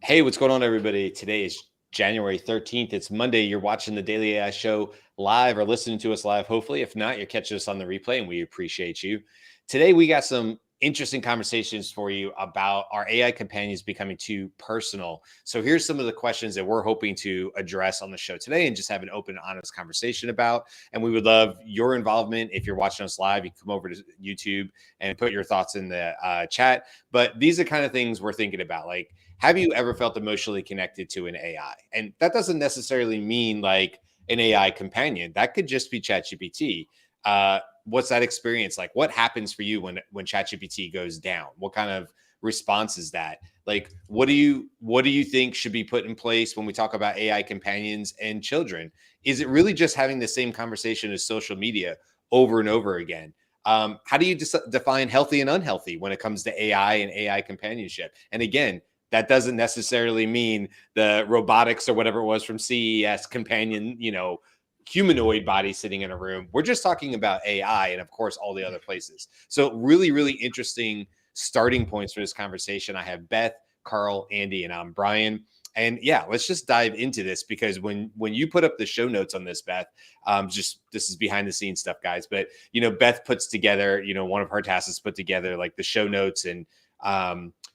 Hey, what's going on, everybody? Today is January 13th. It's Monday. You're watching the Daily AI Show live or listening to us live, hopefully. If not, you're catching us on the replay, and we appreciate you. Today, we got some interesting conversations for you about our AI companions becoming too personal. So, here's some of the questions that we're hoping to address on the show today and just have an open, honest conversation about. And we would love your involvement. If you're watching us live, you can come over to YouTube and put your thoughts in the chat. But these are kind of things we're thinking about. Like, have you ever felt emotionally connected to an AI? And that doesn't necessarily mean like an AI companion. That could just be ChatGPT. What's that experience like? What happens for you when ChatGPT goes down? What kind of response is that? Like, what do you think should be put in place when we talk about AI companions and children? Is it really just having the same conversation as social media over and over again? How do you define healthy and unhealthy when it comes to AI and AI companionship? And again, that doesn't necessarily mean the robotics or whatever it was from CES companion, humanoid body sitting in a room. We're just talking about AI and, of course, all the other places. So really, really interesting starting points for this conversation. I have Beth, Carl, Andy, and I'm Brian. And yeah, let's just dive into this because when you put up the show notes on this, Beth, this is behind the scenes stuff, guys. But Beth puts together, one of her tasks is put together like the show notes and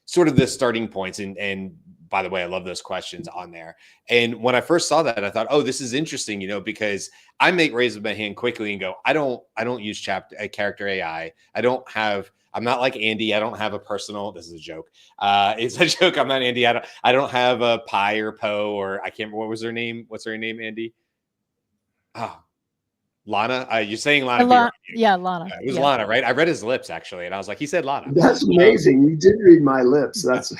sort of the starting points. And by the way, I love those questions on there. And when I first saw that, I thought, oh, this is interesting, because I make raise my hand quickly and go, I don't use character AI. I'm not like Andy. I don't have a personal, this is a joke. It's a joke. I'm not Andy. I don't have a Pi or Poe or I can't remember what was her name. What's her name, Andy? Oh, Lana. You're saying Lana. Yeah, Lana. It was Lana, right? I read his lips actually, and I was like, he said Lana. That's amazing. You did read my lips. That's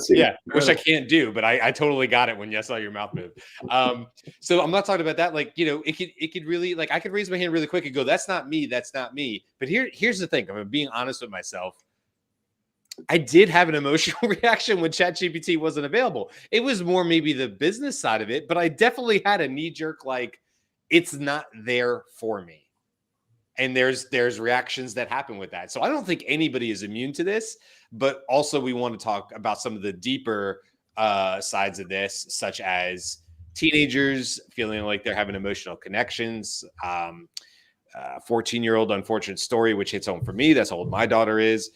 yeah, which I can't do, but I totally got it when I saw your mouth move. So I'm not talking about that. Like, it could really, like, I could raise my hand really quick and go, that's not me. That's not me. But here's the thing. I'm being honest with myself. I did have an emotional reaction when ChatGPT wasn't available. It was more maybe the business side of it, but I definitely had a knee jerk, like, it's not there for me. And there's reactions that happen with that. So I don't think anybody is immune to this, but also we want to talk about some of the deeper sides of this, such as teenagers feeling like they're having emotional connections, 14-year-old unfortunate story, which hits home for me. That's how old my daughter is,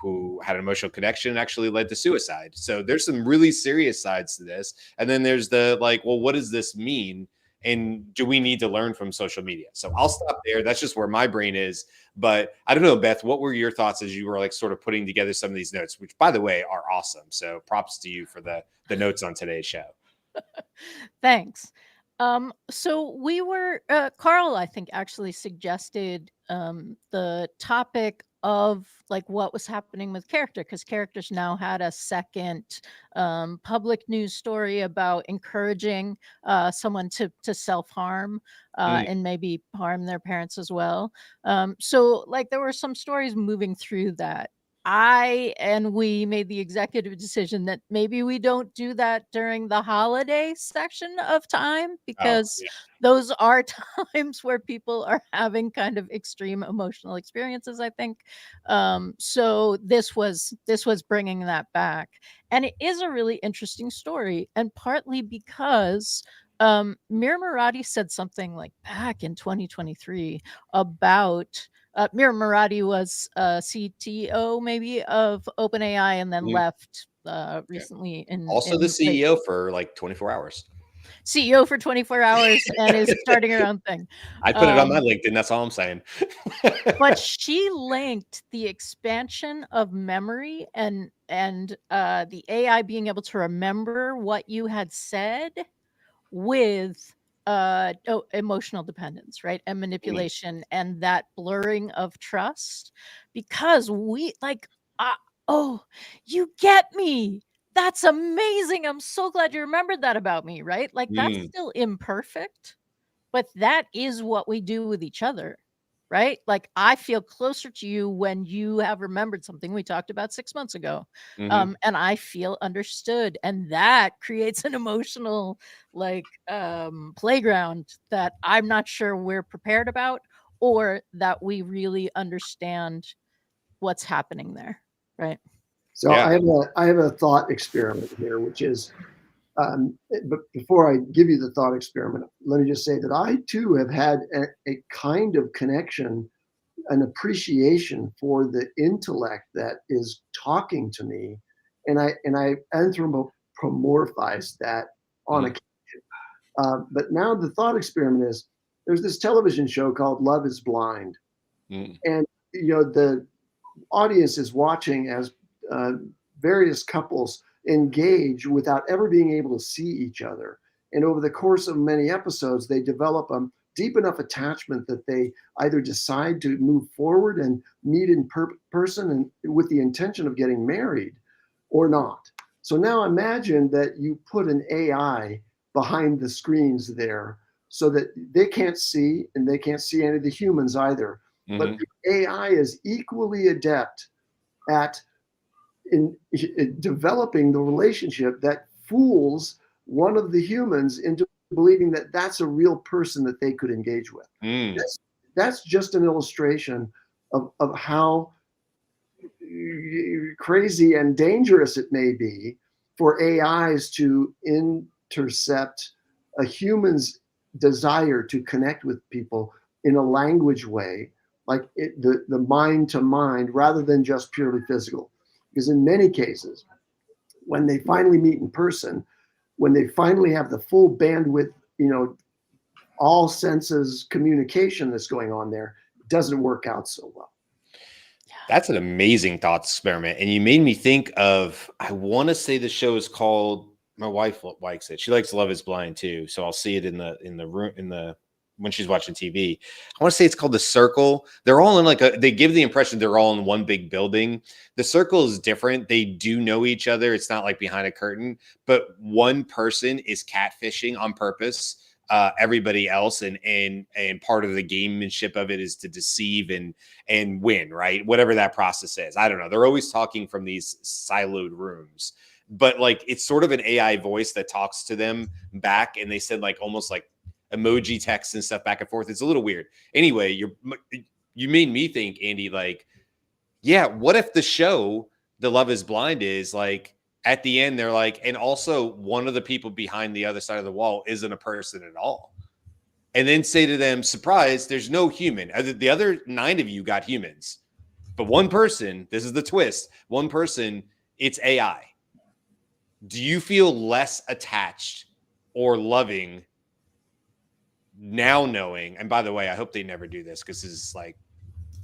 who had an emotional connection and actually led to suicide. So there's some really serious sides to this. And then there's the like, well, what does this mean? And do we need to learn from social media? So I'll stop there. That's just where my brain is. But I don't know, Beth, what were your thoughts as you were like sort of putting together some of these notes, which by the way are awesome. So props to you for the notes on today's show. Thanks. So we were, Carl, I think actually suggested the topic of like what was happening with character, because characters now had a second public news story about encouraging someone to self-harm and maybe harm their parents as well. So like there were some stories moving through that. We made the executive decision that maybe we don't do that during the holiday section of time, because those are times where people are having kind of extreme emotional experiences, I think. So this was bringing that back. And it is a really interesting story, and partly because Mir Murati said something like back in 2023 about Mir Murati was CTO maybe of OpenAI and then left recently. Also the CEO for like 24 hours. CEO for 24 hours and is starting her own thing. I put it on my LinkedIn. That's all I'm saying. But she linked the expansion of memory and the AI being able to remember what you had said with emotional dependence, right? And manipulation and that blurring of trust, because we like, oh, you get me. That's amazing. I'm so glad you remembered that about me, right? Like that's still imperfect, but that is what we do with each other, right? Like I feel closer to you when you have remembered something we talked about 6 months ago. And I feel understood. And that creates an emotional like playground that I'm not sure we're prepared about, or that we really understand what's happening there. Right. So Yeah. I have a thought experiment here, which is, but before I give you the thought experiment, let me just say that I too have had a kind of connection, an appreciation for the intellect that is talking to me, and I anthropomorphize that on Mhm. occasion. But now the thought experiment is, there's this television show called Love Is Blind, Mhm. and the audience is watching as uh, various couples engage without ever being able to see each other. And over the course of many episodes, they develop a deep enough attachment that they either decide to move forward and meet in person and with the intention of getting married or not. So now imagine that you put an AI behind the screens there so that they can't see and they can't see any of the humans either. But Mhm. the AI is equally adept at in developing the relationship that fools one of the humans into believing that that's a real person that they could engage with. Mm. That's just an illustration of how crazy and dangerous it may be for AIs to intercept a human's desire to connect with people in a language way, like the mind to mind, rather than just purely physical. Because in many cases, when they finally meet in person, when they finally have the full bandwidth, all senses communication that's going on there, it doesn't work out so well. That's an amazing thought experiment. And you made me think of, I want to say the show is called, my wife likes it. She likes Love Is Blind too. So I'll see it in the room, when she's watching TV. I want to say it's called The Circle. They're all in they give the impression they're all in one big building. The Circle is different. They do know each other. It's not like behind a curtain, but one person is catfishing on purpose everybody else, and part of the gamemanship of it is to deceive and win, right? Whatever that process is. I don't know. They're always talking from these siloed rooms, but like it's sort of an AI voice that talks to them back, and they said like almost like emoji text and stuff back and forth. It's a little weird. Anyway, you made me think, Andy, like, yeah, what if the show, The Love Is Blind, is like at the end they're like, and also one of the people behind the other side of the wall isn't a person at all. And then say to them, surprise, there's no human. The other 9 of you got humans. But one person, this is the twist, one person, it's AI. Do you feel less attached or loving now knowing? And by the way, I hope they never do this because this is like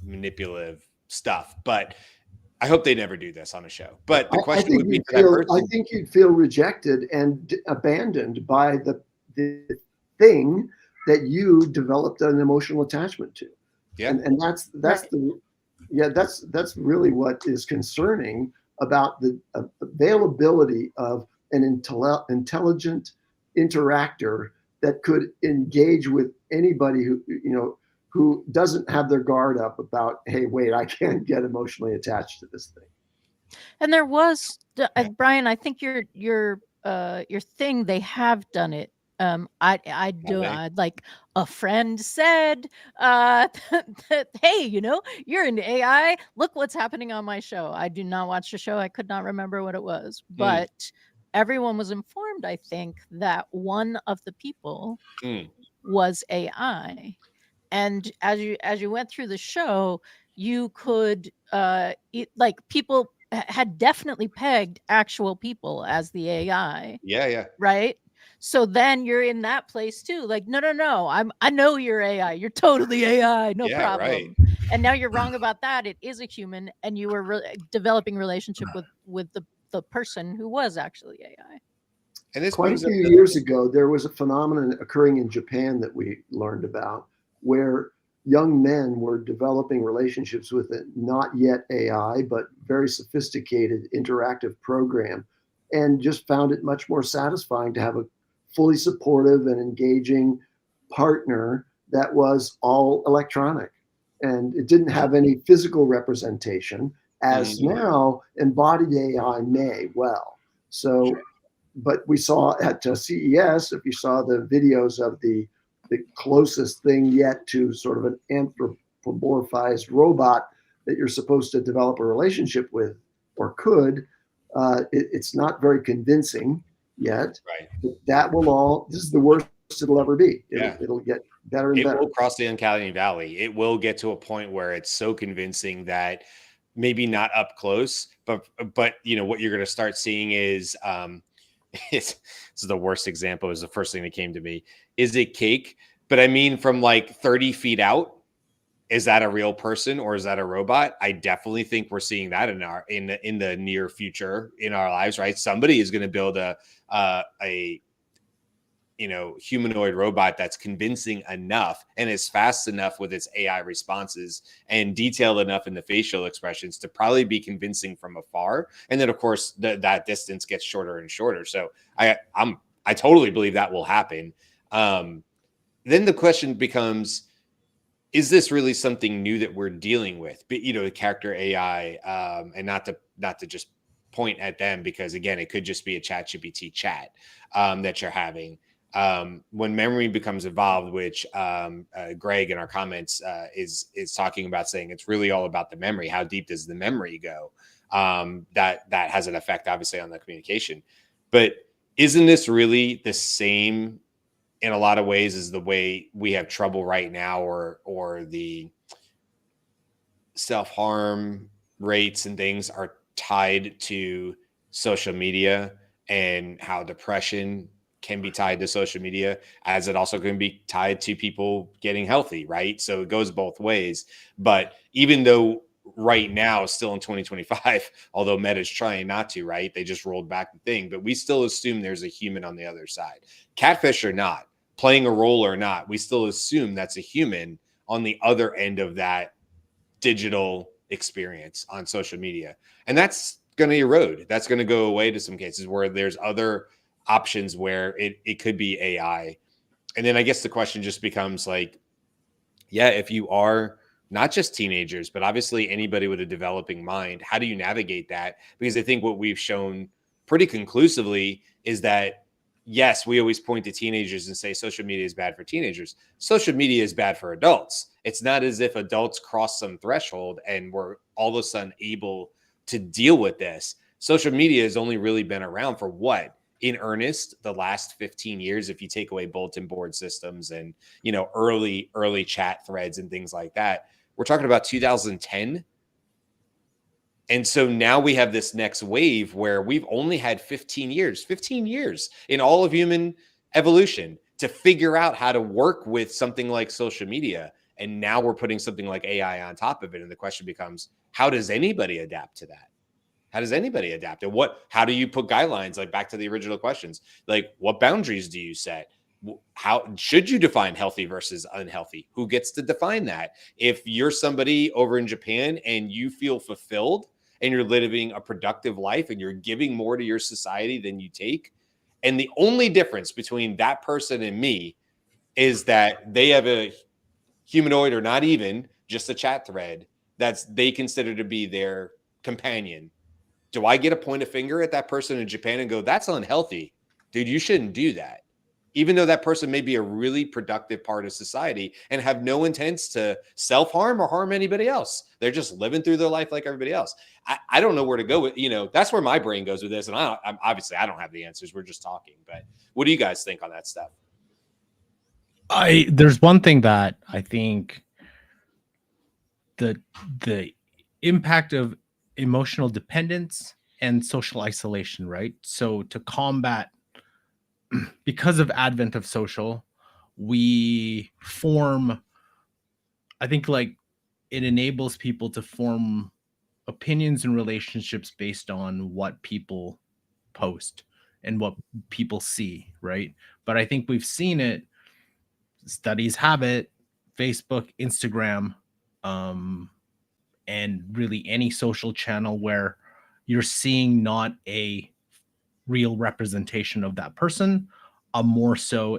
manipulative stuff, but I hope they never do this on a show. But the question would be for that I person. think you'd feel rejected and abandoned by the thing that you developed an emotional attachment to. Yeah. And that's Right. that's really what is concerning about the availability of an intelligent interactor that could engage with anybody who doesn't have their guard up about, hey, wait, I can't get emotionally attached to this thing. And there was Brian, I think your thing, they have done it. I do like a friend said that, hey, you're into AI. Look what's happening on my show. I do not watch the show. I could not remember what it was, but everyone was informed, I think, that one of the people was AI. And as you went through the show, you could like people had definitely pegged actual people as the AI, Yeah. Yeah. right? So then you're in that place too, like, no, I know you're AI, you're totally AI, no Yeah. Right. problem. And now you're wrong about that. It is a human, and you were developing relationship with the person who was actually AI. And this Quite a brings up few the, years ago, there was a phenomenon occurring in Japan that we learned about, where young men were developing relationships with a not yet AI, but very sophisticated interactive program, and just found it much more satisfying to have a fully supportive and engaging partner that was all electronic. And it didn't have any physical representation, as now embodied AI may well. So but we saw at CES, if you saw the videos of the closest thing yet to sort of an anthropomorphized robot that you're supposed to develop a relationship with, or could. It's not very convincing yet. Right. But that will all. This is the worst it'll ever be. Yeah. It'll get better and It better. will cross the uncanny valley. It will get to a point where it's so convincing that maybe not up close, but what you're going to start seeing is this is the worst example. Is the first thing that came to me. Is it cake? But I mean, from like 30 feet out, is that a real person or is that a robot? I definitely think we're seeing that in the near future in our lives, right? Somebody is going to build a humanoid robot that's convincing enough and is fast enough with its AI responses and detailed enough in the facial expressions to probably be convincing from afar. And then of course that distance gets shorter and shorter. So I totally believe that will happen. Then the question becomes, is this really something new that we're dealing with? But the character AI, and not to just point at them, because again, it could just be a ChatGPT chat that you're having. When memory becomes involved, which Greg in our comments is talking about, saying it's really all about the memory. How deep does the memory go? That has an effect, obviously, on the communication. But isn't this really the same in a lot of ways as the way we have trouble right now, or the self-harm rates and things are tied to social media, and how depression can be tied to social media, as it also can be tied to people getting healthy, right? So it goes both ways. But even though right now, still in 2025, although Meta's trying not to, right? They just rolled back the thing, but we still assume there's a human on the other side. Catfish or not, playing a role or not, we still assume that's a human on the other end of that digital experience on social media. And that's going to erode. That's going to go away to some cases where there's other options where it could be AI. And then I guess the question just becomes like, yeah, if you are not just teenagers, but obviously anybody with a developing mind, how do you navigate that? Because I think what we've shown pretty conclusively is that, yes, we always point to teenagers and say social media is bad for teenagers. Social media is bad for adults. It's not as if adults cross some threshold and we're all of a sudden able to deal with this. Social media has only really been around for what? In earnest, the last 15 years, if you take away bulletin board systems and, early chat threads and things like that, we're talking about 2010. And so now we have this next wave where we've only had 15 years in all of human evolution to figure out how to work with something like social media. And now we're putting something like AI on top of it. And the question becomes, how does anybody adapt to that? How does anybody adapt? And how do you put guidelines, like back to the original questions, like what boundaries do you set? How should you define healthy versus unhealthy? Who gets to define that? If you're somebody over in Japan and you feel fulfilled and you're living a productive life and you're giving more to your society than you take, and the only difference between that person and me is that they have a humanoid, or not even just a chat thread that's they consider to be their companion, do I get a point a finger at that person in Japan and go, that's unhealthy? Dude, you shouldn't do that. Even though that person may be a really productive part of society and have no intents to self-harm or harm anybody else. They're just living through their life like everybody else. I don't know where to go with, that's where my brain goes with this. And I'm obviously I don't have the answers. We're just talking. But what do you guys think on that stuff? There's one thing that I think the impact of emotional dependence and social isolation, right? So to combat, because of advent of social, we form, I think, like, it enables people to form opinions and relationships based on what people post and what people see, right? But I think we've seen it, studies have it, Facebook, Instagram, and really any social channel where you're seeing not a real representation of that person, more so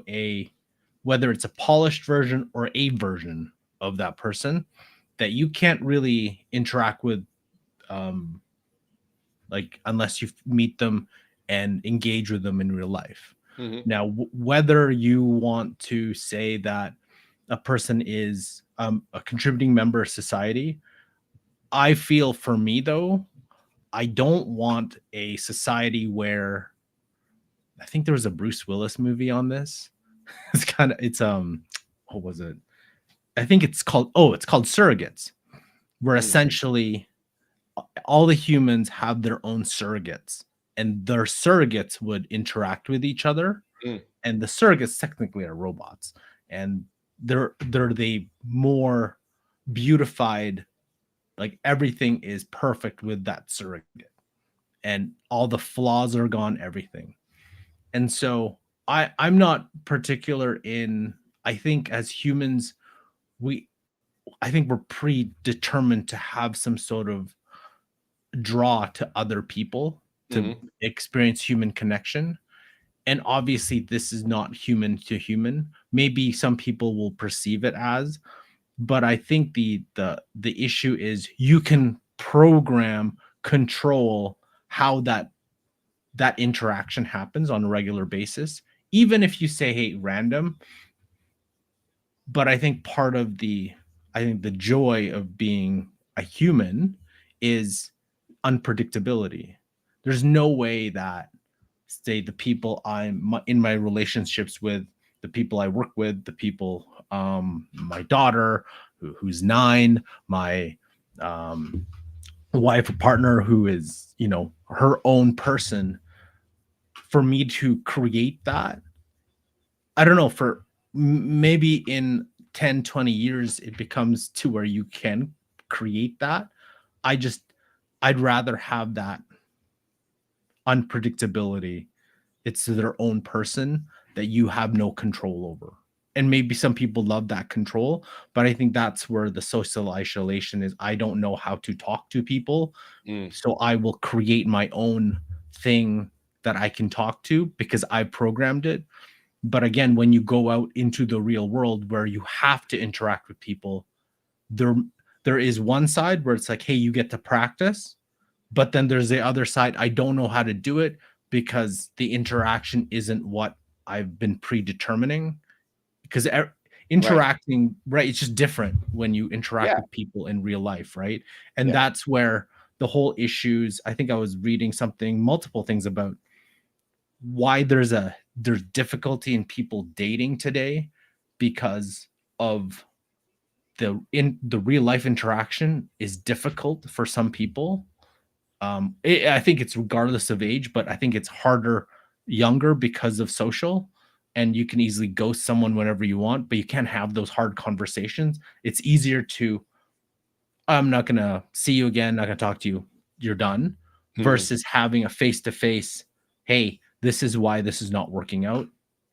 whether it's a polished version or a version of that person that you can't really interact with, like, unless you meet them and engage with them in real life. Mm-hmm. Now, whether you want to say that a person is a contributing member of society, I feel for me, though, I don't want a society where, I think there was a Bruce Willis movie on this. What was it? I think it's called Surrogates, where essentially all the humans have their own surrogates, and their surrogates would interact with each other. And the surrogates technically are robots, and they're the more beautified, like everything is perfect with that surrogate, and all the flaws are gone, everything. And so I'm not particular in, I think as humans, I think we're predetermined to have some sort of draw to other people to experience human connection. And obviously this is not human to human. Maybe some people will perceive it as, but I think the issue is you can program, control how that interaction happens on a regular basis, even if you say, hey, random. But I think part of the joy of being a human is unpredictability. There's no way that, say, the people I'm in my relationships with, the people I work with, the people, my daughter who's 9, my wife or partner who is, her own person, for me to create that, I don't know, for maybe in 10, 20 years, it becomes to where you can create that. I'd rather have that unpredictability. It's their own person that you have no control over. And maybe some people love that control, but I think that's where the social isolation is. I don't know how to talk to people. So I will create my own thing that I can talk to because I programmed it. But again, when you go out into the real world where you have to interact with people, there is one side where it's like, hey, you get to practice. But then there's the other side. I don't know how to do it because the interaction isn't what I've been predetermining. Because interacting, right, it's just different when you interact with people in real life, right? And that's where the whole issues, I think I was reading multiple things about why there's difficulty in people dating today because of the real life interaction is difficult for some people. I think it's regardless of age, but I think it's harder younger because of social, and you can easily ghost someone whenever you want, but you can't have those hard conversations. It's easier to, I'm not going to see you again, not going to talk to you, you're done, versus having a face-to-face, hey, this is why this is not working out.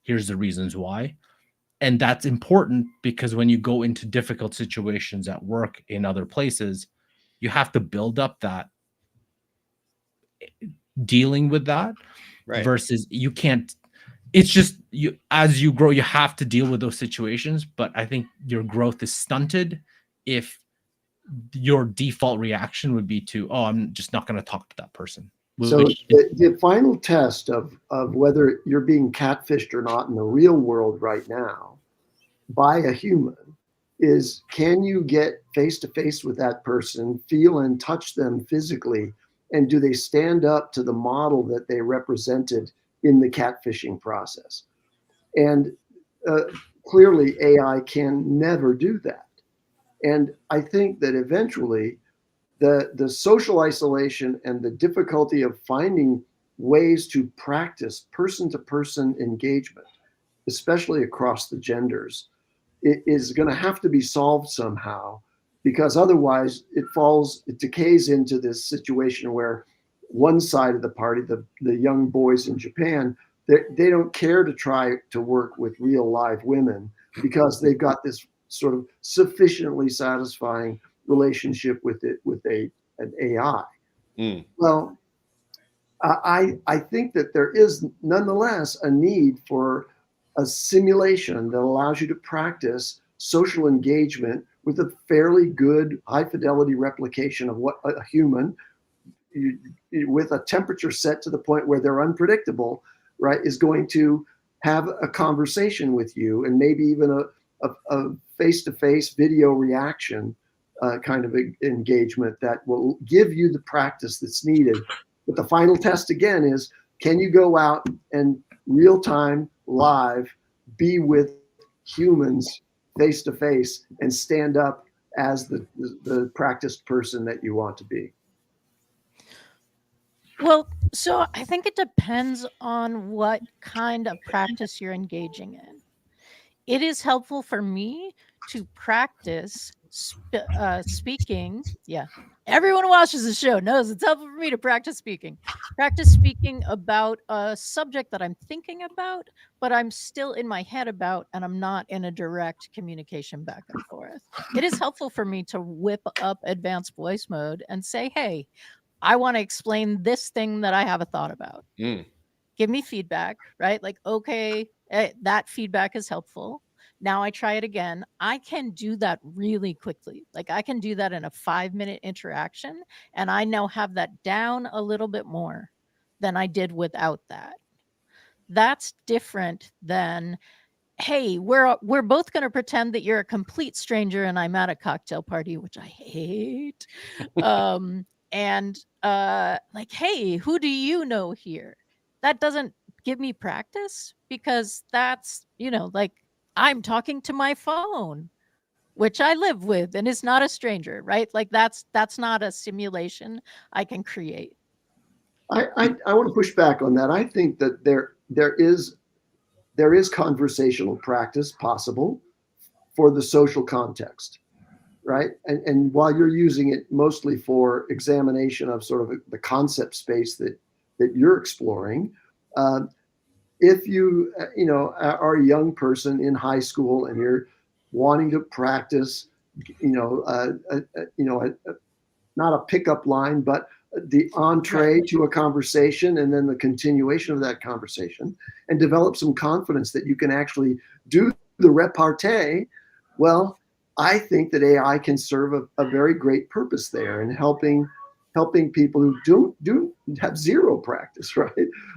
Here's the reasons why. And that's important because when you go into difficult situations at work, in other places, you have to build up that dealing with that, versus you can't. It's just you, as you grow, you have to deal with those situations. But I think your growth is stunted if your default reaction would be to, oh, I'm just not going to talk to that person. So the final test of whether you're being catfished or not in the real world right now by a human is, can you get face to face with that person, feel and touch them physically, and do they stand up to the model that they represented in the catfishing process? And clearly AI can never do that. And I think that eventually the social isolation and the difficulty of finding ways to practice person-to-person engagement, especially across the genders, it is going to have to be solved somehow, because otherwise it decays into this situation where one side of the party, the young boys in Japan, they don't care to try to work with real live women because they've got this sort of sufficiently satisfying relationship with an AI. Well, I think that there is nonetheless a need for a simulation that allows you to practice social engagement with a fairly good high fidelity replication of what a human, with a temperature set to the point where they're unpredictable, right, is going to have a conversation with you, and maybe even a face-to-face video reaction kind of engagement that will give you the practice that's needed. But the final test again is, can you go out and real time, live, be with humans face to face and stand up as the practiced person that you want to be? Well, so I think it depends on what kind of practice you're engaging in. It is helpful for me to practice speaking. Yeah. Everyone who watches the show knows it's helpful for me to practice speaking. Practice speaking about a subject that I'm thinking about, but I'm still in my head about, and I'm not in a direct communication back and forth. It is helpful for me to whip up advanced voice mode and say, hey, I want to explain this thing that I have a thought about. Give me feedback, right? Like, okay, that feedback is helpful. Now I try it again. I can do that really quickly. Like I can do that in a 5-minute interaction. And I now have that down a little bit more than I did without that. That's different than, hey, we're both going to pretend that you're a complete stranger and I'm at a cocktail party, which I hate. And like, hey, who do you know here? That doesn't give me practice because that's, like I'm talking to my phone, which I live with and is not a stranger, right? Like that's not a simulation I can create. I want to push back on that. I think that there is conversational practice possible for the social context, right? And while you're using it mostly for examination of sort of the concept space that you're exploring, if you are a young person in high school and you're wanting to practice, not a pickup line, but the entree to a conversation and then the continuation of that conversation, and develop some confidence that you can actually do the repartee, well, I think that AI can serve a very great purpose there in helping people who do have zero practice, right?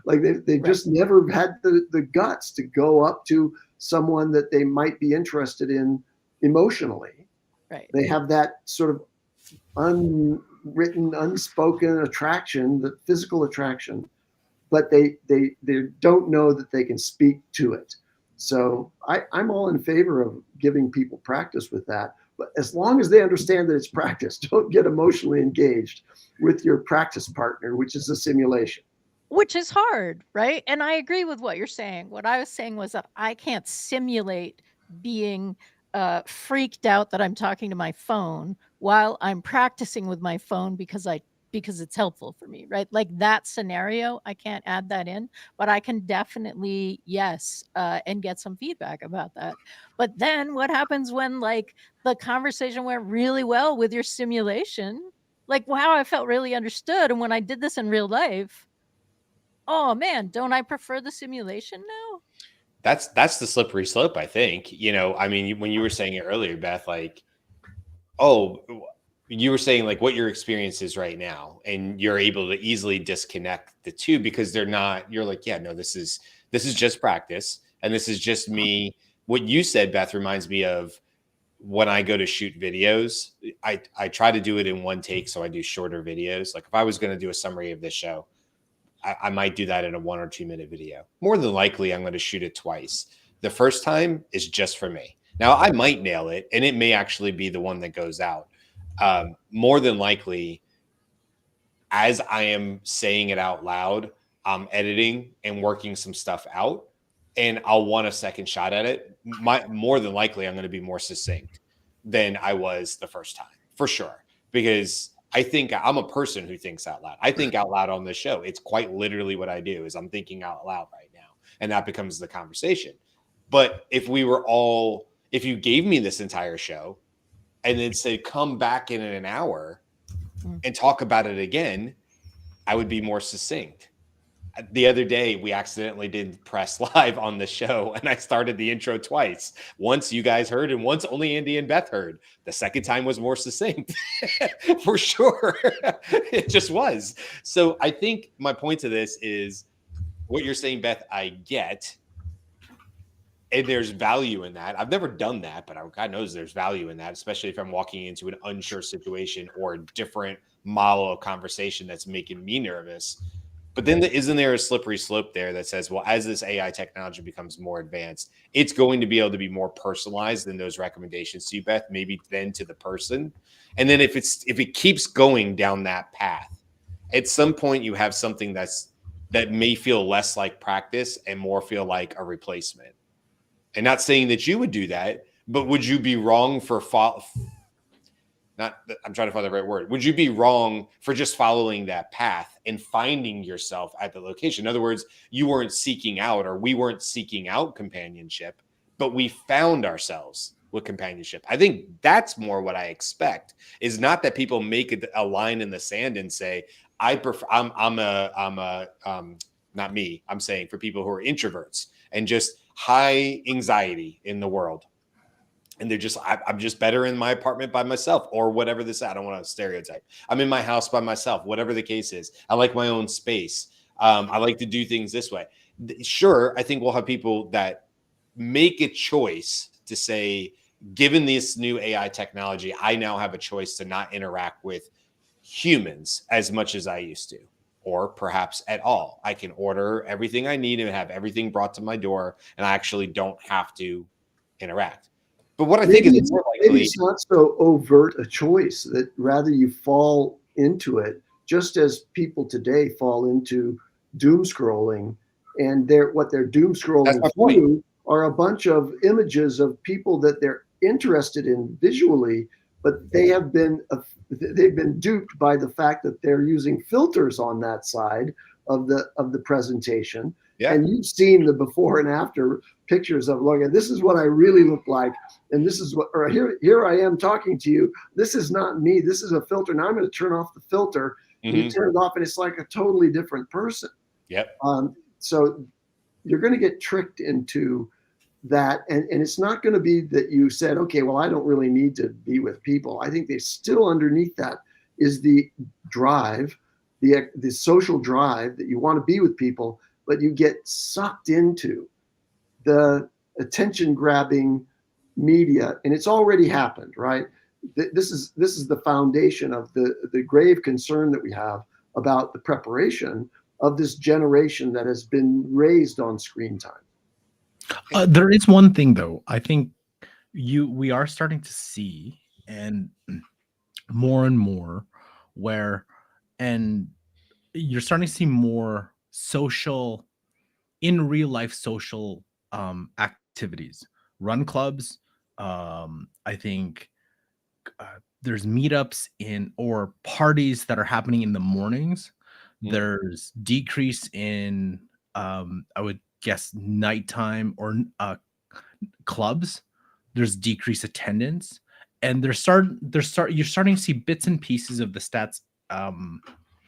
Like they've just never had the guts to go up to someone that they might be interested in emotionally. Right. They have that sort of unwritten, unspoken attraction, the physical attraction, but they don't know that they can speak to it. So I'm all in favor of giving people practice with that. But as long as they understand that it's practice, don't get emotionally engaged with your practice partner, which is a simulation. Which is hard, right? And I agree with what you're saying. What I was saying was that I can't simulate being freaked out that I'm talking to my phone while I'm practicing with my phone because it's helpful for me, right? Like that scenario, I can't add that in, but I can definitely, yes, and get some feedback about that. But then what happens when like the conversation went really well with your simulation? Like, wow, I felt really understood. And when I did this in real life, oh man, don't I prefer the simulation now? That's the slippery slope, I think. I mean, when you were saying it earlier, Beth, like, oh, you were saying like what your experience is right now, and you're able to easily disconnect the two because they're not, you're like, yeah, no, this is just practice. And this is just me. What you said, Beth, reminds me of when I go to shoot videos, I try to do it in one take. So I do shorter videos. Like if I was going to do a summary of this show, I might do that in a 1 or 2 minute video. More than likely, I'm going to shoot it twice. The first time is just for me. Now, I might nail it, and it may actually be the one that goes out. More than likely, as I am saying it out loud, I'm editing and working some stuff out, and I'll want a second shot at it. More than likely, I'm going to be more succinct than I was the first time, for sure, because I think I'm a person who thinks out loud. I think out loud on this show. It's quite literally what I do is I'm thinking out loud right now. And that becomes the conversation. But if you gave me this entire show and then said, come back in an hour and talk about it again, I would be more succinct. The other day, we accidentally did press live on the show, and I started the intro twice. Once you guys heard, and once only Andy and Beth heard. The second time was more succinct, for sure. It just was. So I think my point to this is what you're saying, Beth, I get. And there's value in that. I've never done that, but God knows there's value in that, especially if I'm walking into an unsure situation or a different model of conversation that's making me nervous. But then isn't there a slippery slope there that says, well, as this AI technology becomes more advanced, it's going to be able to be more personalized than those recommendations to you, Beth, maybe then to the person. And then if it keeps going down that path, at some point you have something that may feel less like practice and more feel like a replacement. And not saying that you would do that, but would you be wrong for I'm trying to find the right word. Would you be wrong for just following that path and finding yourself at the location? In other words, you weren't seeking out, or we weren't seeking out companionship, but we found ourselves with companionship. I think that's more what I expect, is not that people make a line in the sand and say, not me. I'm saying for people who are introverts and just high anxiety in the world. And they're just, I'm just better in my apartment by myself, or whatever this, I don't want to stereotype. I'm in my house by myself, whatever the case is. I like my own space. I like to do things this way. Sure, I think we'll have people that make a choice to say, given this new AI technology, I now have a choice to not interact with humans as much as I used to, or perhaps at all. I can order everything I need and have everything brought to my door, and I actually don't have to interact. But what I think is more likely, maybe it's not so overt a choice, that rather you fall into it, just as people today fall into doom scrolling, and what they're doom scrolling through are a bunch of images of people that they're interested in visually, but they've been duped by the fact that they're using filters on that side of the presentation. Yeah. And you've seen the before and after pictures of, look, this is what I really look like, and this is what, or here I am talking to you. This is not me. This is a filter. Now I'm going to turn off the filter, and you turn it off, and it's like a totally different person. Yep. So you're going to get tricked into that, and it's not going to be that you said, okay, well, I don't really need to be with people. I think there's still underneath that is the drive, the social drive that you want to be with people, but you get sucked into the attention grabbing media, and it's already happened, right? This is the foundation of the grave concern that we have about the preparation of this generation that has been raised on screen time. There is one thing, though. I think we are starting to see, and more where, and you're starting to see more social, in real life social activities, run clubs. I think there's meetups or parties that are happening in the mornings. There's decrease in I would guess nighttime or clubs. There's decreased attendance, and you're starting to see bits and pieces of the stats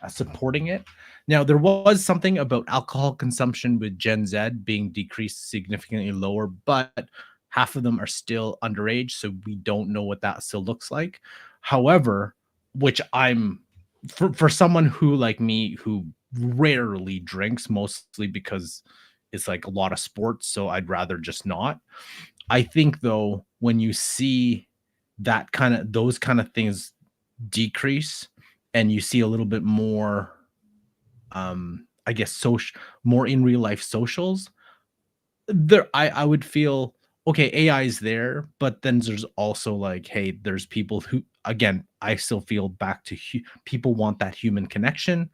supporting it. Now, there was something about alcohol consumption with Gen Z being decreased significantly lower, but half of them are still underage, so we don't know what that still looks like. However, which I'm for someone who, like me, who rarely drinks, mostly because it's like a lot of sports, so I'd rather just not. I think, though, when you see those kind of things decrease, and you see a little bit more, I guess, more in real life socials, there I would feel, okay, AI is there, but then there's also like, hey, there's people who, again, I still feel back to people want that human connection.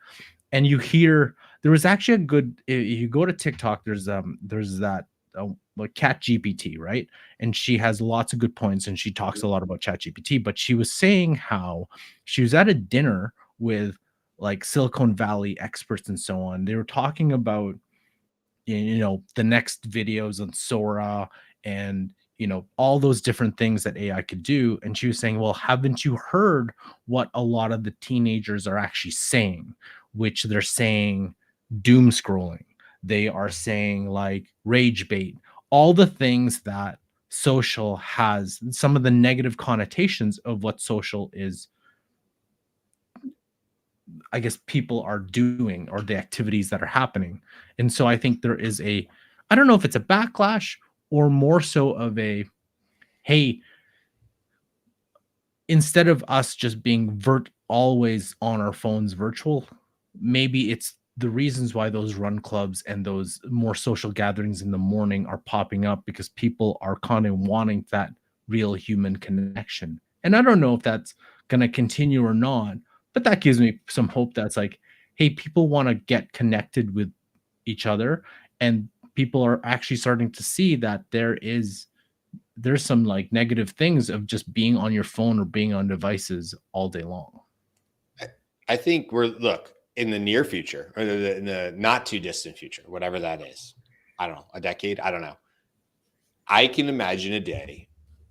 And there was actually a good, if you go to TikTok, there's that like Cat GPT, right? And she has lots of good points, and she talks a lot about Chat GPT, but she was saying how she was at a dinner with like Silicon Valley experts and so on. They were talking about, the next videos on Sora and, all those different things that AI could do. And she was saying, well, haven't you heard what a lot of the teenagers are actually saying? Which they're saying doom scrolling. They are saying like rage bait, all the things that social has, some of the negative connotations of what social is, I guess, people are doing, or the activities that are happening. And so I think there is I don't know if it's a backlash or more so of a, hey, instead of us just being always on our phones virtual, maybe it's the reasons why those run clubs and those more social gatherings in the morning are popping up, because people are kind of wanting that real human connection. And I don't know if that's going to continue or not, but that gives me some hope that's like, hey, people want to get connected with each other, and people are actually starting to see that there's some like negative things of just being on your phone or being on devices all day long. I think look, in the near future, or in the not too distant future, whatever that is, I don't know, a decade, I don't know. I can imagine a day,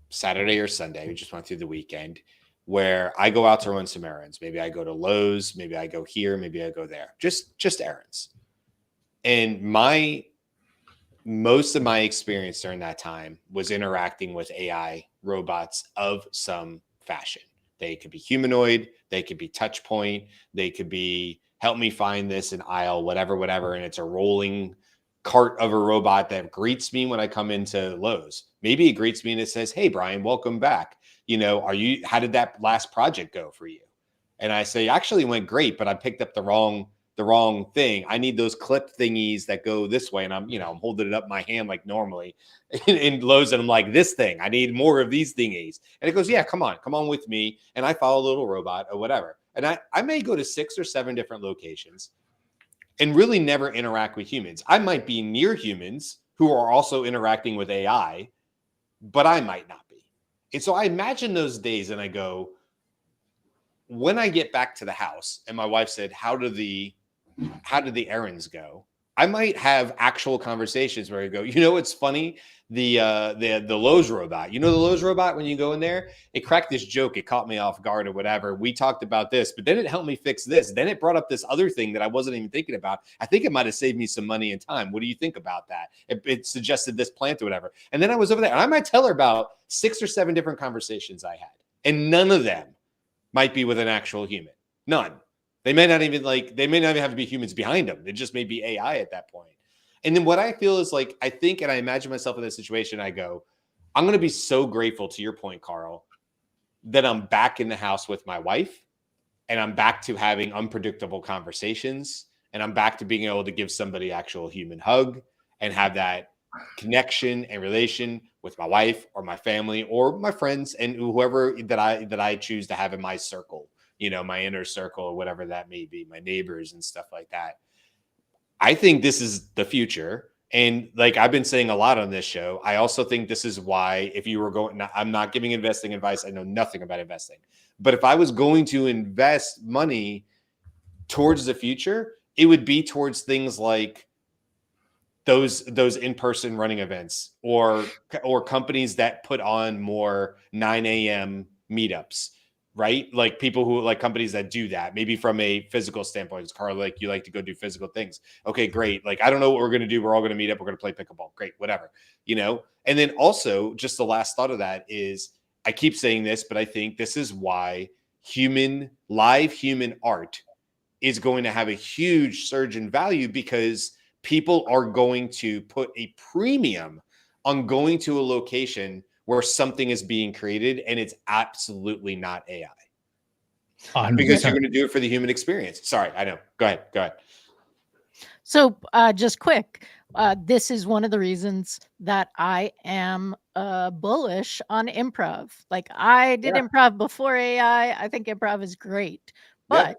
Saturday or Sunday, we just went through the weekend, where I go out to run some errands. Maybe I go to Lowe's, maybe I go here, maybe I go there, just errands. And most of my experience during that time was interacting with AI robots of some fashion. They could be humanoid, they could be touch point, they could be help me find this in aisle, whatever. And it's a rolling cart of a robot that greets me when I come into Lowe's. Maybe it greets me and it says, "Hey, Brian, welcome back. How did that last project go for you?" And I say, "Actually, it went great, but I picked up the wrong thing. I need those clip thingies that go this way." And I'm holding it up in my hand like normally in Lowe's. And I'm like, "This thing, I need more of these thingies." And it goes, "Yeah, come on with me." And I follow a little robot or whatever. And I may go to 6 or 7 different locations and really never interact with humans. I might be near humans who are also interacting with AI, but I might not be. And so I imagine those days and I go, when I get back to the house and my wife said, how did the errands go? I might have actual conversations where I go, it's funny, the Lowe's robot, the Lowe's robot, when you go in there, it cracked this joke, it caught me off guard or whatever. We talked about this, but then it helped me fix this. Then it brought up this other thing that I wasn't even thinking about. I think it might have saved me some money and time. What do you think about that? It suggested this plant or whatever. And then I was over there and I might tell her about 6 or 7 different conversations I had, and none of them might be with an actual human. None. They may not even have to be humans behind them. It just may be AI at that point. And then what I feel is like, I think, and I imagine myself in this situation, I go, I'm going to be so grateful, to your point, Carl, that I'm back in the house with my wife, and I'm back to having unpredictable conversations, and I'm back to being able to give somebody actual human hug and have that connection and relation with my wife or my family or my friends and whoever that I choose to have in my circle, my inner circle or whatever that may be, my neighbors and stuff like that. I think this is the future. And like I've been saying a lot on this show, I also think this is why, if you were going, I'm not giving investing advice. I know nothing about investing, but if I was going to invest money towards the future, it would be towards things like those in-person running events or companies that put on more 9 a.m. meetups, right? Like people who like companies that do that, maybe from a physical standpoint. It's Carl, like you like to go do physical things. Okay, great. Like, I don't know what we're going to do. We're all going to meet up. We're going to play pickleball. Great, whatever, And then also just the last thought of that is, I keep saying this, but I think this is why live human art is going to have a huge surge in value, because people are going to put a premium on going to a location where something is being created and it's absolutely not AI. 100%. Because you're going to do it for the human experience. Sorry, I know. Go ahead. So just quick, this is one of the reasons that I am bullish on improv. Like, I did improv before AI. I think improv is great, but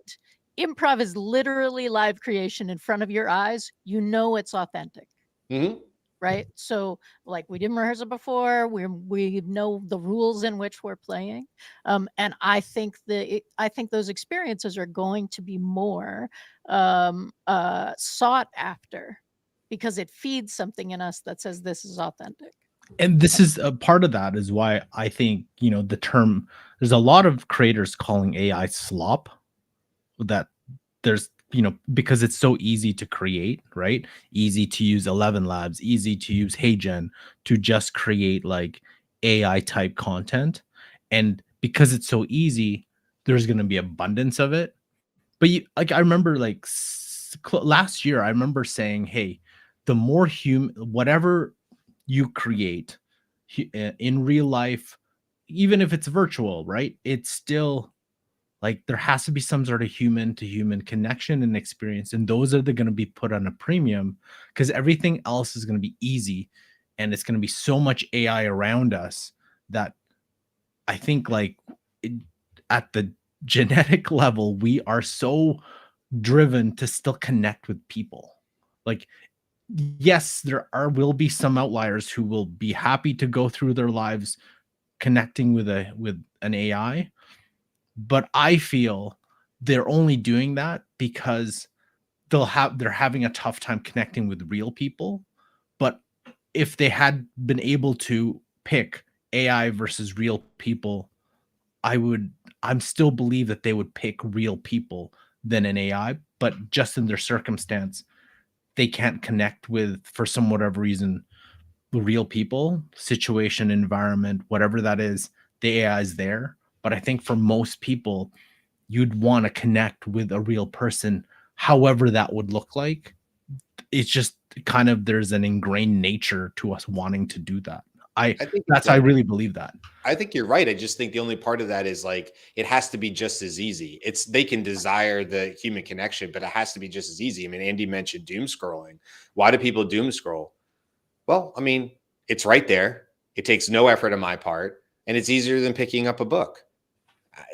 improv is literally live creation in front of your eyes. It's authentic. Mm-hmm. Right. So like, we didn't rehearse it before. We know the rules in which we're playing. And I think those experiences are going to be more sought after, because it feeds something in us that says this is authentic. And this is a part of that is why I think, the term, there's a lot of creators calling AI slop, that there's, because it's so easy to create, right? Easy to use 11 Labs, easy to use HeyGen to just create like AI type content. And because it's so easy, there's going to be abundance of it. But I remember like last year, I remember saying, hey, the more whatever you create in real life, even if it's virtual, right? It's still like there has to be some sort of human to human connection and experience. And those are going to be put on a premium because everything else is going to be easy. And it's going to be so much AI around us that I think like at the genetic level, we are so driven to still connect with people. Like, yes, will be some outliers who will be happy to go through their lives connecting with an AI, but I feel they're only doing that because they're having a tough time connecting with real people. But if they had been able to pick AI versus real people, I'm still believe that they would pick real people than an AI, but just in their circumstance, they can't connect with, for some whatever reason, the real people, situation, environment, whatever that is, the AI is there. But I think for most people, you'd want to connect with a real person, however that would look like. It's just kind of, there's an ingrained nature to us wanting to do that. I really believe that. I think you're right. I just think the only part of that is like, it has to be just as easy. They can desire the human connection, but it has to be just as easy. I mean, Andy mentioned doom scrolling. Why do people doom scroll? Well, I mean, it's right there. It takes no effort on my part, and it's easier than picking up a book.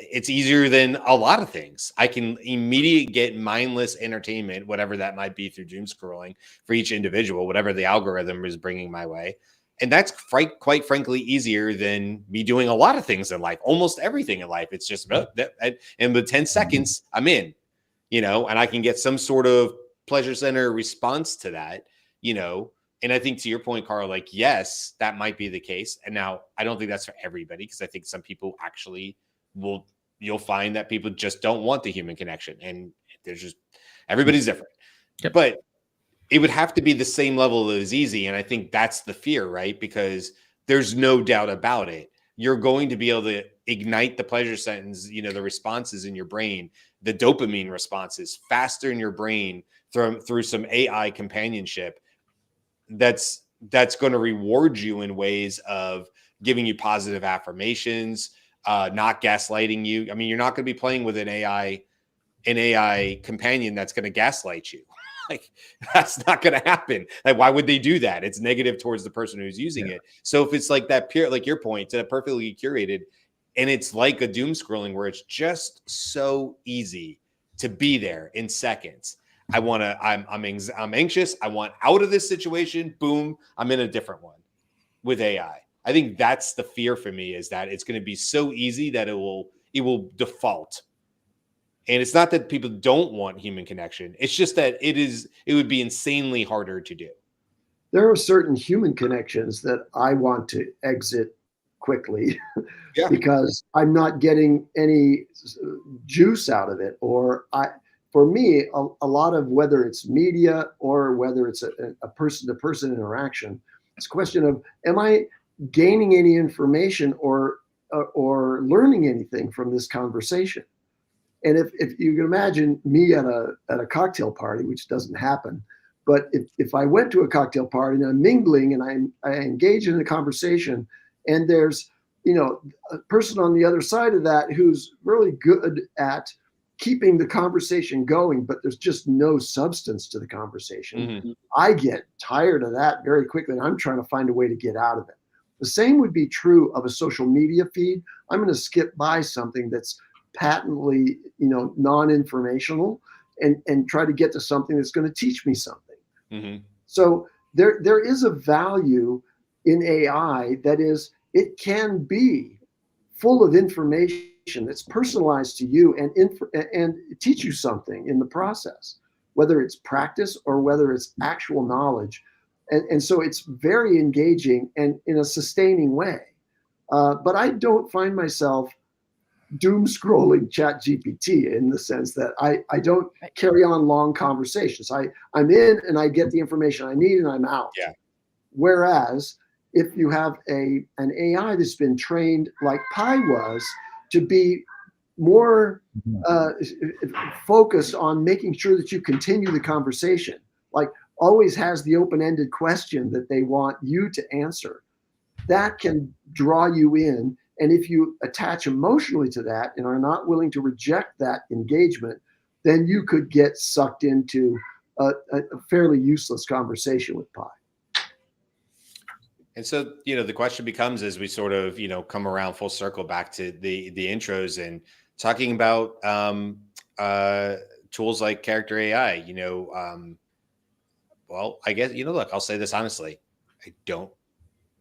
It's easier than a lot of things. I can immediately get mindless entertainment, whatever that might be, through doom scrolling for each individual, whatever the algorithm is bringing my way. And that's quite frankly easier than me doing a lot of things in life, almost everything in life. It's just, and with 10 seconds, I'm in, and I can get some sort of pleasure center response to that, And I think to your point, Carl, like, yes, that might be the case. And now I don't think that's for everybody, because I think some people actually you'll find that people just don't want the human connection, and everybody's different. Yep. But it would have to be the same level as easy. And I think that's the fear, right? Because there's no doubt about it. You're going to be able to ignite the pleasure sentence, the responses in your brain, the dopamine responses faster in your brain through some AI companionship. That's going to reward you in ways of giving you positive affirmations, not gaslighting you. I mean, you're not going to be playing with an AI companion that's going to gaslight you. Like, that's not going to happen. Like, why would they do that? It's negative towards the person who's using it. So if it's like that pure, like your point, that perfectly curated, and it's like a doom scrolling where it's just so easy to be there in seconds. I'm anxious. I want out of this situation. Boom. I'm in a different one with AI. I think that's the fear for me, is that it's going to be so easy that it will default. And it's not that people don't want human connection. It's just that it would be insanely harder to do. There are certain human connections that I want to exit quickly because I'm not getting any juice out of it. For me, a lot of, whether it's media or whether it's a person-to-person interaction, it's a question of, am I gaining any information or learning anything from this conversation? And if you can imagine me at a cocktail party, which doesn't happen, but if I went to a cocktail party and I'm mingling and I engage in a conversation, and there's a person on the other side of that who's really good at keeping the conversation going, but there's just no substance to the conversation, mm-hmm. I get tired of that very quickly, and I'm trying to find a way to get out of it. The same would be true of a social media feed. I'm going to skip by something that's patently, non-informational and try to get to something that's going to teach me something. Mm-hmm. So there is a value in AI that is, it can be full of information that's personalized to you and teach you something in the process, whether it's practice or whether it's actual knowledge. And so it's very engaging and in a sustaining way. But I don't find myself doom scrolling ChatGPT in the sense that I don't carry on long conversations. I'm in and I get the information I need and I'm out. Yeah. Whereas if you have an AI that's been trained like Pi was to be more focused on making sure that you continue the conversation, like, always has the open-ended question that they want you to answer. That can draw you in. And if you attach emotionally to that and are not willing to reject that engagement, then you could get sucked into a fairly useless conversation with Pi. And so, the question becomes, as we sort of, come around full circle back to the intros and talking about tools like Character.AI, well, I guess, look, I'll say this honestly. I don't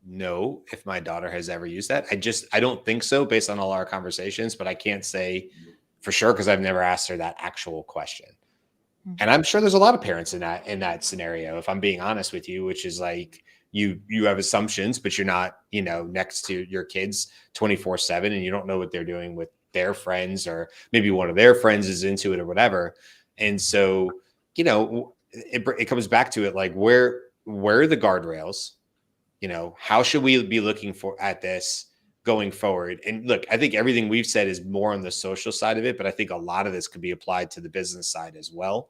know if my daughter has ever used that. I don't think so based on all our conversations, but I can't say for sure because I've never asked her that actual question. And I'm sure there's a lot of parents in that scenario, if I'm being honest with you, which is like you have assumptions, but you're not, next to your kids 24/7 and you don't know what they're doing with their friends, or maybe one of their friends is into it or whatever. And so, it comes back to it, like where are the guardrails? How should we be looking at this going forward? And look, I think everything we've said is more on the social side of it, but I think a lot of this could be applied to the business side as well,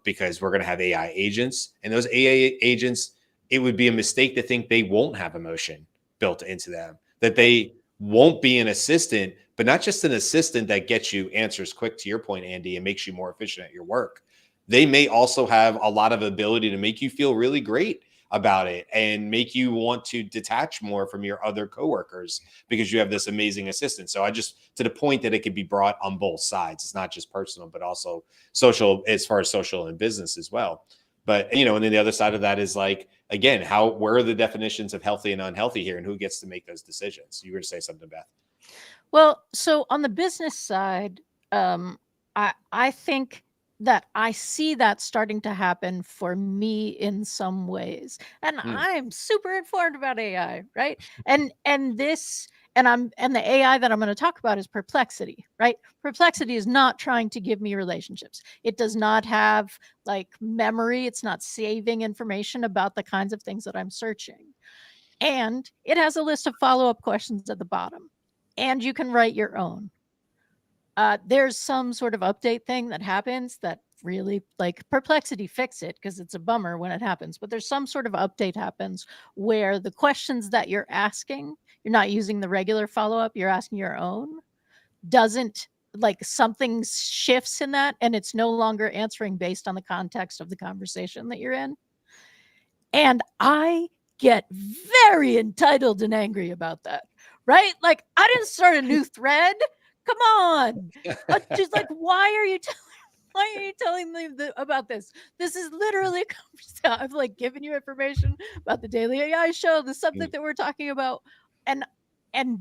because we're going to have AI agents, and those AI agents, it would be a mistake to think they won't have emotion built into them, that they won't be an assistant, but not just an assistant that gets you answers quick, to your point, Andy, and makes you more efficient at your work. They may also have a lot of ability to make you feel really great about it and make you want to detach more from your other coworkers because you have this amazing assistant. So to the point that it could be brought on both sides. It's not just personal, but also social, as far as social and business as well. But, and then the other side of that is like, again, where are the definitions of healthy and unhealthy here, and who gets to make those decisions? You were to say something, Beth. Well, so on the business side, I think that I see that starting to happen for me in some ways. And I'm super informed about AI, right? And the AI that I'm going to talk about is Perplexity, right? Perplexity is not trying to give me relationships. It does not have like memory. It's not saving information about the kinds of things that I'm searching. And it has a list of follow-up questions at the bottom. And you can write your own. There's some sort of update thing that happens that really, like, Perplexity fix it because it's a bummer when it happens. But there's some sort of update happens where the questions that you're asking, you're not using the regular follow-up, you're asking your own, doesn't, like, something shifts in that, and it's no longer answering based on the context of the conversation that you're in. And I get very entitled and angry about that, right? Like, I didn't start a new thread. Come on. Just like, why are you telling me about this? This is literally a conversation. I've like given you information about the Daily AI show, the subject that we're talking about. And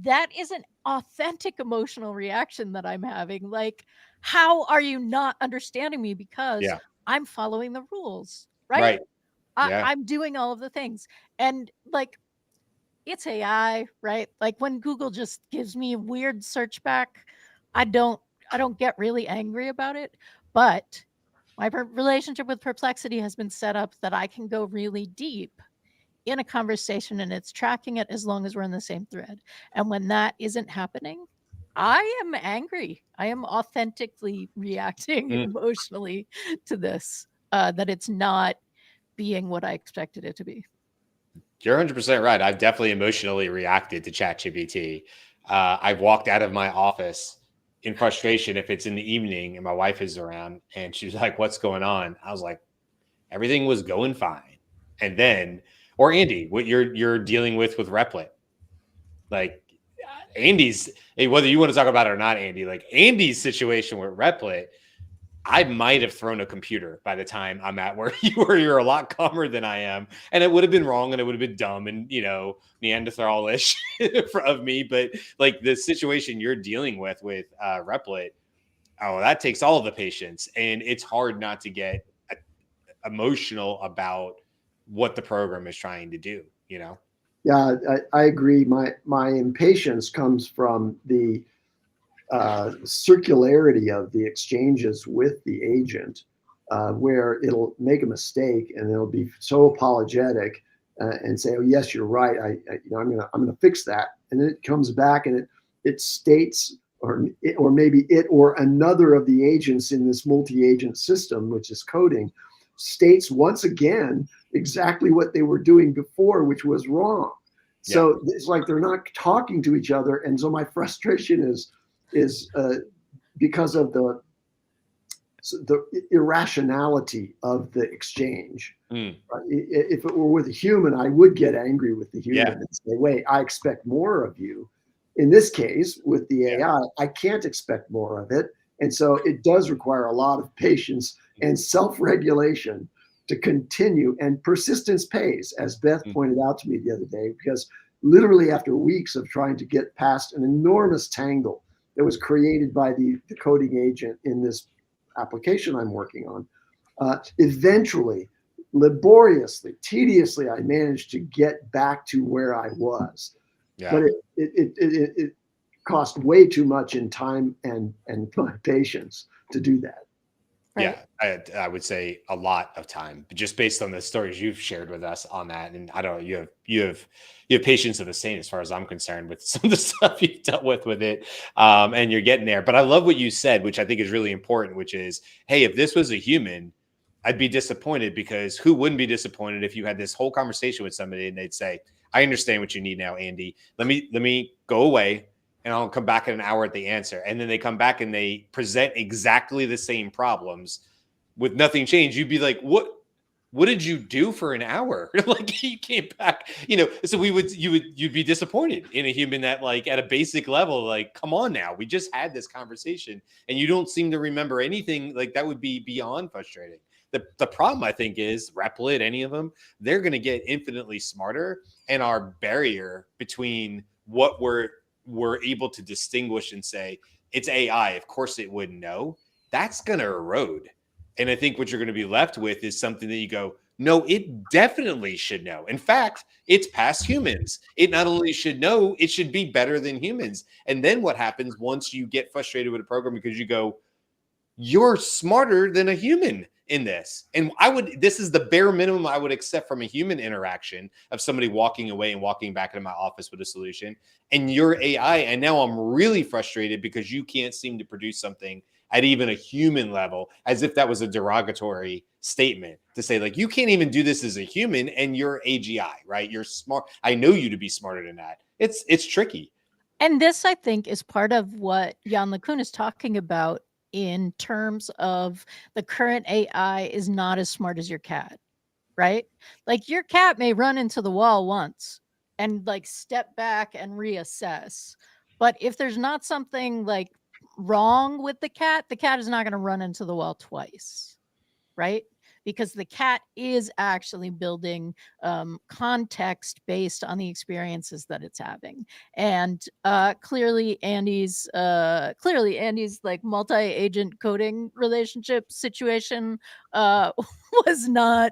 that is an authentic emotional reaction that I'm having. Like, how are you not understanding me? Because I'm following the rules, right? I'm doing all of the things. And like, it's AI, right? Like when Google just gives me a weird search back, I don't get really angry about it. But my relationship with Perplexity has been set up that I can go really deep in a conversation and it's tracking it as long as we're in the same thread. And when that isn't happening, I am angry. I am authentically reacting emotionally to this, that it's not being what I expected it to be. You're 100% right. I've definitely emotionally reacted to ChatGPT. I've walked out of my office in frustration if it's in the evening and my wife is around and she's like, "What's going on?" I was like, "Everything was going fine." And then, or Andy, what you're dealing with Replit, like Andy's, whether you want to talk about it or not, Andy, like Andy's situation with Replit, I might have thrown a computer by the time I'm at where you're a lot calmer than I am. And it would have been wrong and it would have been dumb and, Neanderthalish of me. But like the situation you're dealing with Replit, that takes all of the patience. And it's hard not to get emotional about what the program is trying to do, Yeah, I agree. My impatience comes from the circularity of the exchanges with the agent, where it'll make a mistake and it'll be so apologetic and say, "Oh yes, you're right. I'm gonna fix that," and then it comes back and it states, or maybe it or another of the agents in this multi-agent system, which is coding, states once again exactly what they were doing before, which was wrong. So it's like they're not talking to each other, and so my frustration is because of the irrationality of the exchange. If it were with a human, I would get angry with the human and say, wait, I expect more of you. In this case, with the AI, I can't expect more of it. And so it does require a lot of patience and self-regulation to continue, and persistence pays, as Beth pointed out to me the other day, because literally after weeks of trying to get past an enormous tangle that was created by the coding agent in this application I'm working on, eventually, laboriously, tediously, I managed to get back to where I was. But it cost way too much in time and patience to do that. Right. Yeah, I would say a lot of time, but just based on the stories you've shared with us on that, and I don't know, you have patience of a saint as far as I'm concerned with some of the stuff you've dealt with it, and you're getting there. But I love what you said, which I think is really important, which is, hey, if this was a human, I'd be disappointed, because who wouldn't be disappointed if you had this whole conversation with somebody and they'd say, I understand what you need now, Andy. Let me go away, and I'll come back in an hour at the answer. And then they come back and they present exactly the same problems with nothing changed. You'd be like, what did you do for an hour? Like, you came back, so you'd be disappointed in a human that, like, at a basic level, like, come on now, we just had this conversation and you don't seem to remember anything. Like, that would be beyond frustrating. The problem, I think, is Replit, any of them, they're going to get infinitely smarter, and our barrier between what we're able to distinguish and say it's AI, of course it wouldn't know, that's going to erode. And I think what you're going to be left with is something that you go, no, it definitely should know. In fact, it's past humans. It not only should know, it should be better than humans. And then what happens once you get frustrated with a program because you go, you're smarter than a human in this. And this is the bare minimum I would accept from a human interaction, of somebody walking away and walking back into my office with a solution, and you're AI. And now I'm really frustrated because you can't seem to produce something at even a human level, as if that was a derogatory statement to say, like, you can't even do this as a human and you're AGI, right? You're smart. I know you to be smarter than that. It's tricky. And this, I think, is part of what Jan LeCun is talking about in terms of the current AI is not as smart as your cat, right? Like, your cat may run into the wall once and, like, step back and reassess. But if there's not something, like, wrong with the cat is not going to run into the wall twice, right? Because the cat is actually building context based on the experiences that it's having. And clearly Andy's like multi-agent coding relationship situation was not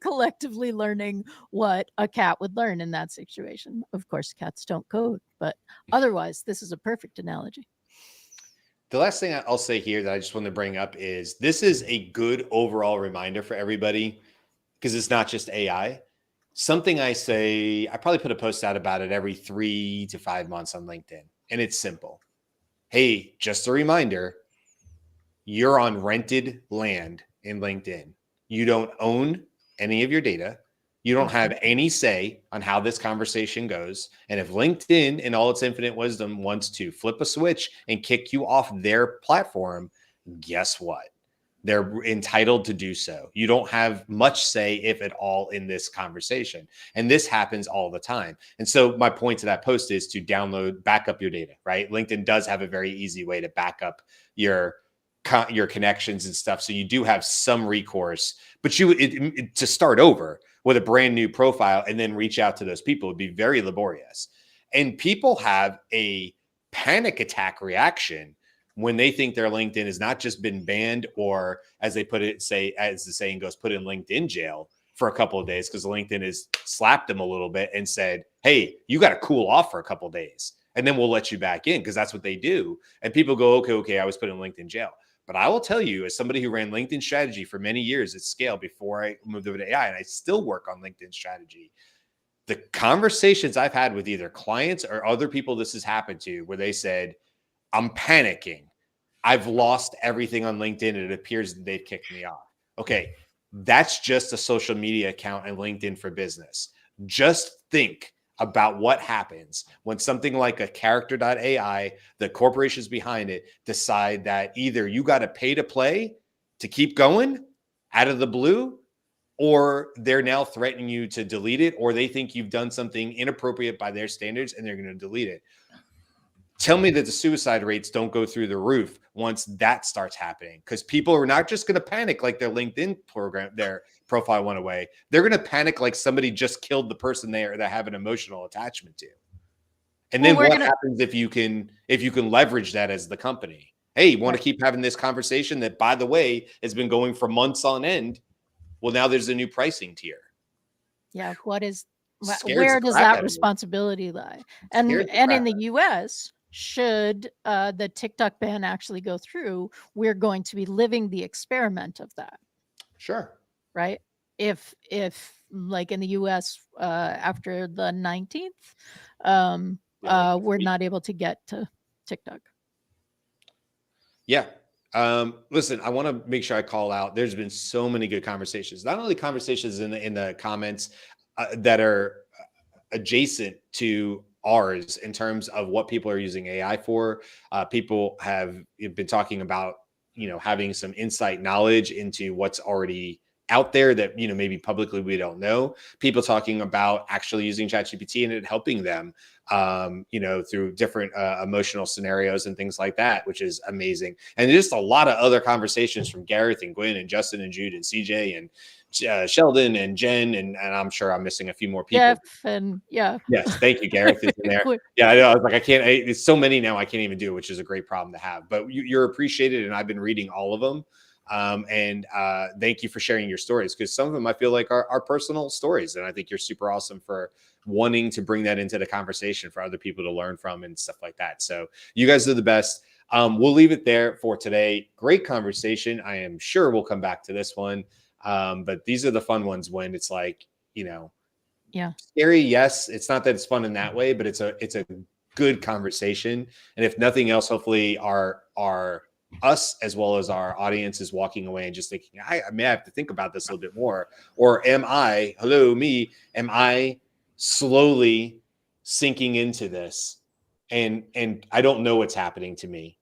collectively learning what a cat would learn in that situation. Of course, cats don't code, but otherwise this is a perfect analogy. The last thing I'll say here that I just want to bring up is, this is a good overall reminder for everybody, because it's not just AI. Something I say, I probably put a post out about it every 3 to 5 months on LinkedIn, and it's simple. Hey, just a reminder, you're on rented land in LinkedIn. You don't own any of your data. You don't have any say on how this conversation goes. And if LinkedIn, in all its infinite wisdom, wants to flip a switch and kick you off their platform, guess what? They're entitled to do so. You don't have much say, if at all, in this conversation. And this happens all the time. And so my point to that post is to back up your data, right? LinkedIn does have a very easy way to back up your connections and stuff. So you do have some recourse, but to start over with a brand new profile and then reach out to those people would be very laborious. And people have a panic attack reaction when they think their LinkedIn has not just been banned, or, as they put it, as the saying goes, put in LinkedIn jail for a couple of days, because LinkedIn has slapped them a little bit and said, hey, you got to cool off for a couple of days and then we'll let you back in, because that's what they do. And people go, okay, I was put in LinkedIn jail. But I will tell you, as somebody who ran LinkedIn strategy for many years at scale before I moved over to AI, and I still work on LinkedIn strategy, the conversations I've had with either clients or other people this has happened to, where they said, I'm panicking, I've lost everything on LinkedIn, and it appears that they've kicked me off. Okay, that's just a social media account and LinkedIn for Business. Just think about what happens when something like a Character.AI, the corporations behind it, decide that either you got to pay to play to keep going out of the blue, or they're now threatening you to delete it, or they think you've done something inappropriate by their standards and they're going to delete it. Tell me that the suicide rates don't go through the roof once that starts happening, because people are not just going to panic like their LinkedIn program, their profile went away. They're going to panic like somebody just killed the person they have an emotional attachment to. And then what happens if you can leverage that as the company? Hey, you want to keep having this conversation that, by the way, has been going for months on end? Well, now there's a new pricing tier. Yeah, where does that responsibility lie? And in the US, should the TikTok ban actually go through, we're going to be living the experiment of that. Sure. Right? If like in the US after the 19th, we're not able to get to TikTok. Yeah. Listen, I want to make sure I call out, there's been so many good conversations, not only conversations in the comments that are adjacent to ours in terms of what people are using AI for. People have been talking about, having some insight knowledge into what's already out there that, maybe publicly we don't know. People talking about actually using ChatGPT and it helping them, through different emotional scenarios and things like that, which is amazing. And just a lot of other conversations from Gareth and Gwen and Justin and Jude and CJ and Sheldon and Jen, and I'm sure I'm missing a few more people. Jeff and yes, thank you, Gareth is in there. Yeah, I know. I was like, it's so many now, I can't even do it, which is a great problem to have. But you're appreciated, and I've been reading all of them. And thank you for sharing your stories, because some of them I feel like are personal stories, and I think you're super awesome for wanting to bring that into the conversation for other people to learn from and stuff like that. So you guys are the best. We'll leave it there for today. Great conversation. I am sure we'll come back to this one. But these are the fun ones when it's like, scary. Yes, it's not that it's fun in that way, but it's a good conversation. And if nothing else, hopefully our us as well as our audience is walking away and just thinking, I may have to think about this a little bit more. Or am I slowly sinking into this? And I don't know what's happening to me,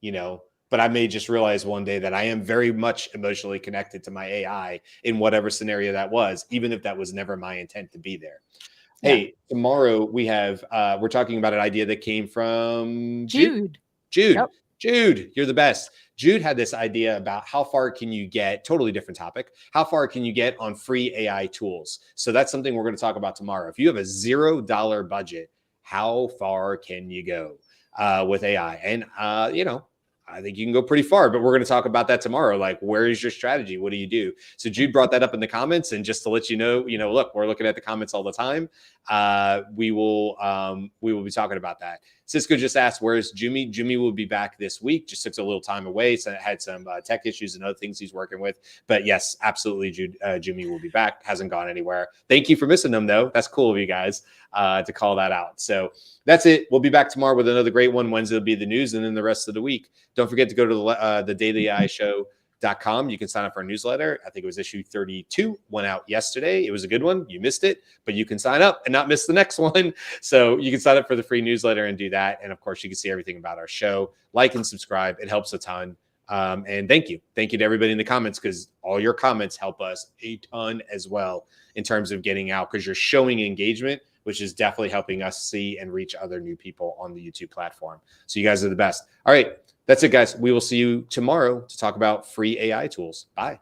but I may just realize one day that I am very much emotionally connected to my AI in whatever scenario that was, even if that was never my intent to be there. Yeah. Hey, tomorrow we have, we're talking about an idea that came from Jude. Yep. Jude, you're the best. Jude had this idea about how far can you get, totally different topic, how far can you get on free AI tools? So that's something we're going to talk about tomorrow. If you have a $0 budget, how far can you go with AI? And, I think you can go pretty far, but we're going to talk about that tomorrow. Like, where is your strategy? What do you do? So Jude brought that up in the comments, and just to let you know, look, we're looking at the comments all the time. We will be talking about that. Cisco just asked, where's Jyunmi? Jyunmi will be back this week. Just took a little time away. So had some tech issues and other things he's working with. But yes, absolutely, Jyunmi will be back. Hasn't gone anywhere. Thank you for missing them, though. That's cool of you guys to call that out. So that's it. We'll be back tomorrow with another great one. Wednesday will be the news, and then the rest of the week. Don't forget to go to the DailyAIShow.com. You can sign up for our newsletter. I think it was issue 32, went out yesterday. It was a good one. You missed it, but you can sign up and not miss the next one. So you can sign up for the free newsletter and do that. And of course, you can see everything about our show. Like and subscribe. It helps a ton. And thank you. Thank you to everybody in the comments, because all your comments help us a ton as well in terms of getting out, because you're showing engagement, which is definitely helping us see and reach other new people on the YouTube platform. So you guys are the best. All right. That's it, guys. We will see you tomorrow to talk about free AI tools. Bye.